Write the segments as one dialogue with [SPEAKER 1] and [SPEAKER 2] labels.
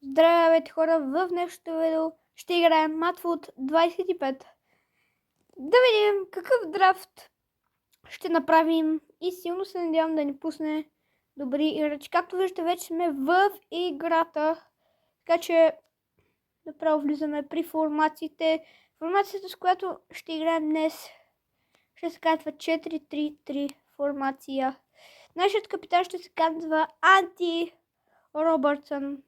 [SPEAKER 1] Здравейте хора, в днешното видео ще играем Matfoot 25. Да видим какъв драфт ще направим и силно се надявам да ни пусне добри играчи. Както виждате, вече сме в играта, така че направо влизаме при формациите. Формацията, с която ще играем днес, ще се казва 4-3-3 формация. Нашият капитан ще се казва Анти Робъртсън.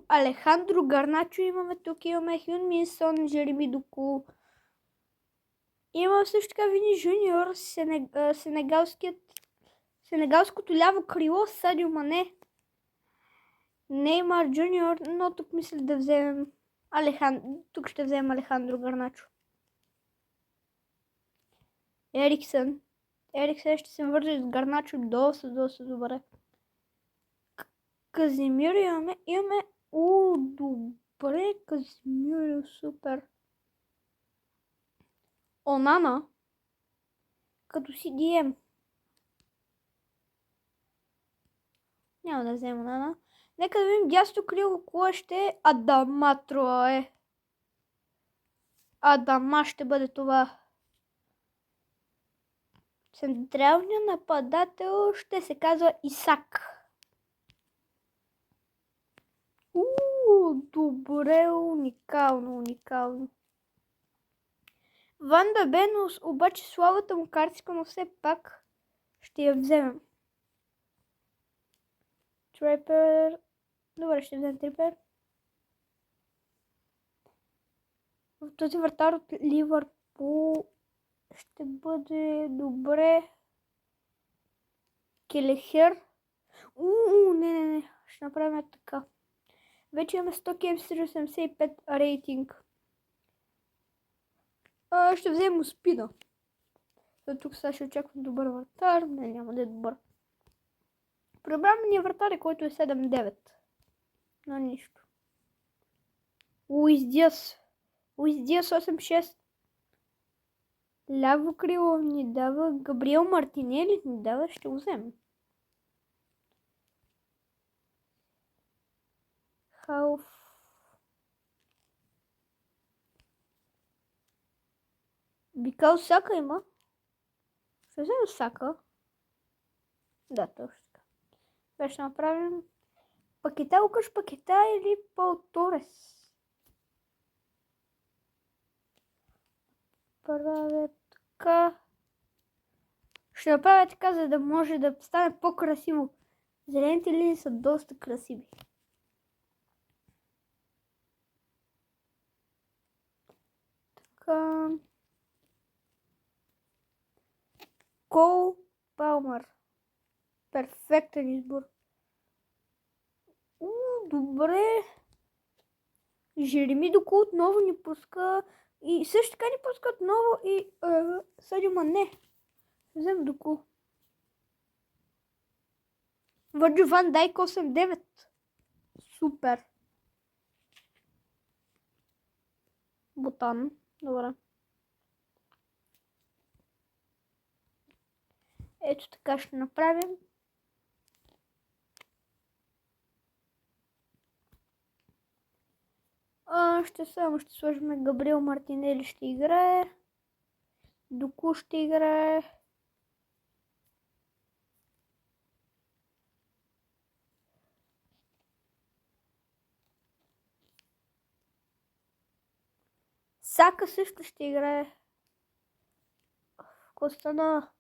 [SPEAKER 1] Алехандро Гарначо имаме тук, имаме Хюн Минсон, Жереми Доку. Имаме също така Вини Жуниор, сенегалското ляво крило, Садио Мане, Неймар Джуниор, но тук мисля да вземем тук ще вземем Алехандро Гарначо. Ериксън ще се върже с Гарначо доста добре. Казимиро имаме добре, Казимиро, супер. Онана, като CDM. Няма да взема Онана. Нека да видим дясно крило, кое ще е. Адама ще бъде това. Централният нападател ще се казва Исак. Добре, уникално. Ванда Бенус, обаче слабата му картичка, но все пак ще я вземем. Трипер. Добре, ще вземем Трипер. В този вратар от Ливърпул ще бъде добре. Келехер. Не. Ще направим така. Вече имаме 100 KM 75 рейтинг. Ще вземем Успида. Тук сега ще очаквам добър вратар. Не, няма да е добър. Проблемният вратар е, който е 7-9. Но нищо. Луис Диас 8-6. Ляво крило ни дава. Габриел Мартинели ни дава. Ще го вземем. Халф. Бикал Сака има. Ще вземем Сака. Да, точно така. Беше направим Лукаш Пакета или Пол Торес. Ще направя така, за да може да стане по-красиво. Зелените линии са доста красиви. Така. Кол Палмър. Перфектен избор. Добре. Жереми Доку отново ни пуска. И също така ни пускат отново и Садио Мане. Взем Доку. Върджо Ван Дайк 8-9. Супер. Ботан. Добре. Ето така ще направим. Ще сложим Габриел Мартинели ще играе. Доку ще играе. Сака също ще играе. Костана.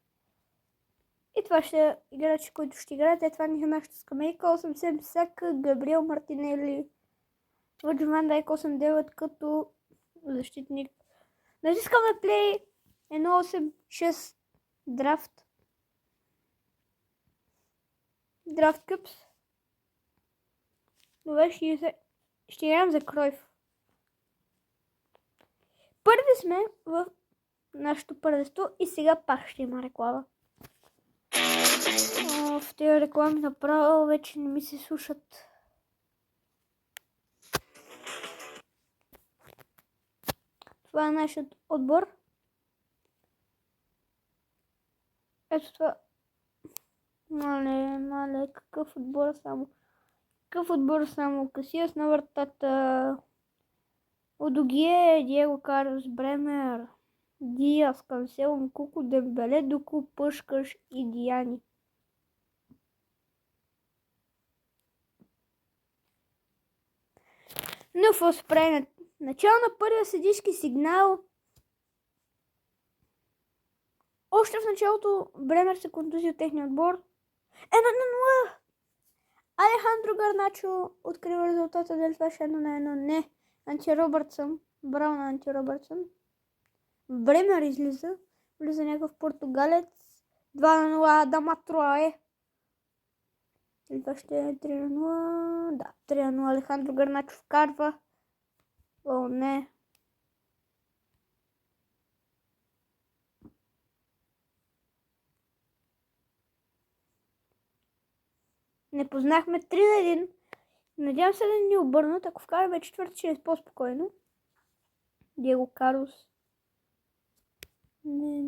[SPEAKER 1] И това ще е играчи, които ще играят. Това ни е нашата скамейка. 8-7 Сака, Габриел Мартинели. Върджо Ван Дайк 8-9 като защитник. Натискаме плей. 1-8-6 драфт. Драфт къпс. Добре, ще играем за Кройф. Първи сме в нашето първенство и сега пак ще има реклама. В тези реклами направо вече не ми се слушат. Това е нашият отбор. Ето това. мале, какъв отбор само. Какъв отбор само. Касиас на вратата. Одогие, Диего Карлос, Бремер, Диас, Кансело, Нкуку, Дембеле, Доку, Пушкаш и Диани. Но в спре начало на първия съдийски сигнал. Още в началото Бремер се контузи от техния отбор. 1-0! Алехандро Гарначо открива резултата, дали това ще 1-1. Не. Анти Робъртсън. Браво на Анти Робъртсън. Бремер излиза. Влиза някакъв португалец. 2-0 Адама Троае. Или това ще е 3-0. Да, 3-0 Алехандро Гарначо вкарва. О, не. Не познахме 3-1. Надявам се да ни обърнат. Ако вкараме четвърти, ще е по-спокойно. Диего Карлос. Не.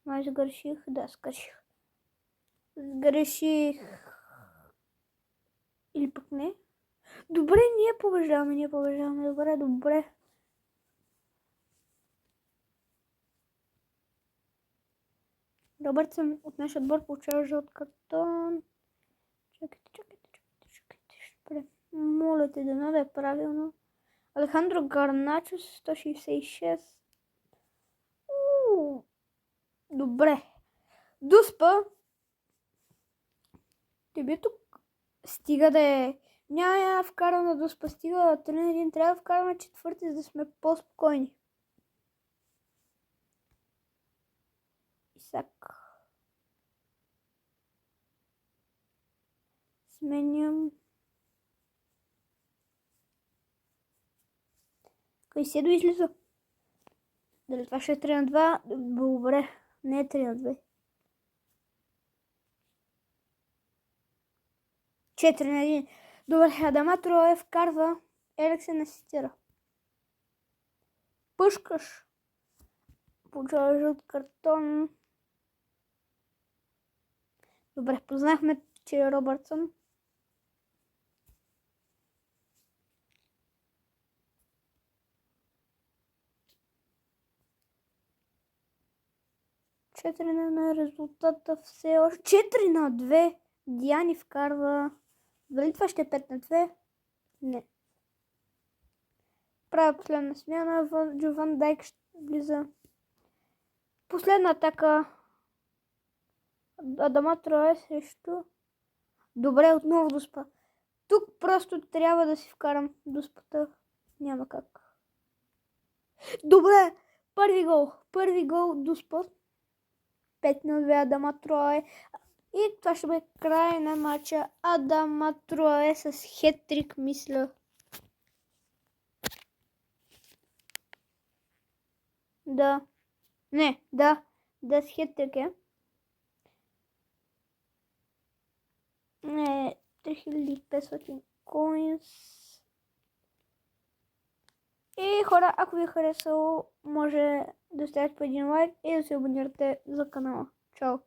[SPEAKER 1] Май сгреших. Да, сгреших. Или пък не. Добре, ние побеждаваме. Добре. Робъртсън от нашия отбор получава жълт картон. Чакайте. Добре. Моля те да е правилно. Алехандро Гарначо 166. Добре. Дуспа. Ти би тук. Стига да е. Няма вкарам на Дуспа. Стига 3-1. Трябва да вкараме четвърти, за да сме по-спокойни. Исак. Сменям. Кайседо излиза. Дали това ще е 3-2? Добре. Не е 3-2. 4-1. Добре, Адама Троае вкарва. Ериксен асистира. Пушкаш. Получава жълт картон. Добре, познахме, че е Робъртсън. Четири на резултата все още. 4-2. Диани вкарва. Дали това ще е 5-2? Не. Правя последна смяна. Джован Дайк ще влиза. Последна атака. Адама Троае срещу. Добре, отново Дуспа. Тук просто трябва да си вкарам Дуспата. Няма как. Добре! Първи гол Дуспа. 5-2 Адама Троае. И това ще бъде край на матча. Адама Троае с хет-трик, мисля. Да. Не, да. Да, с хет-трик е. Не, 3500 коинс. И хора, ако ви е харесало, може да ставите по един лайк и да се абонирате за канала. Чао!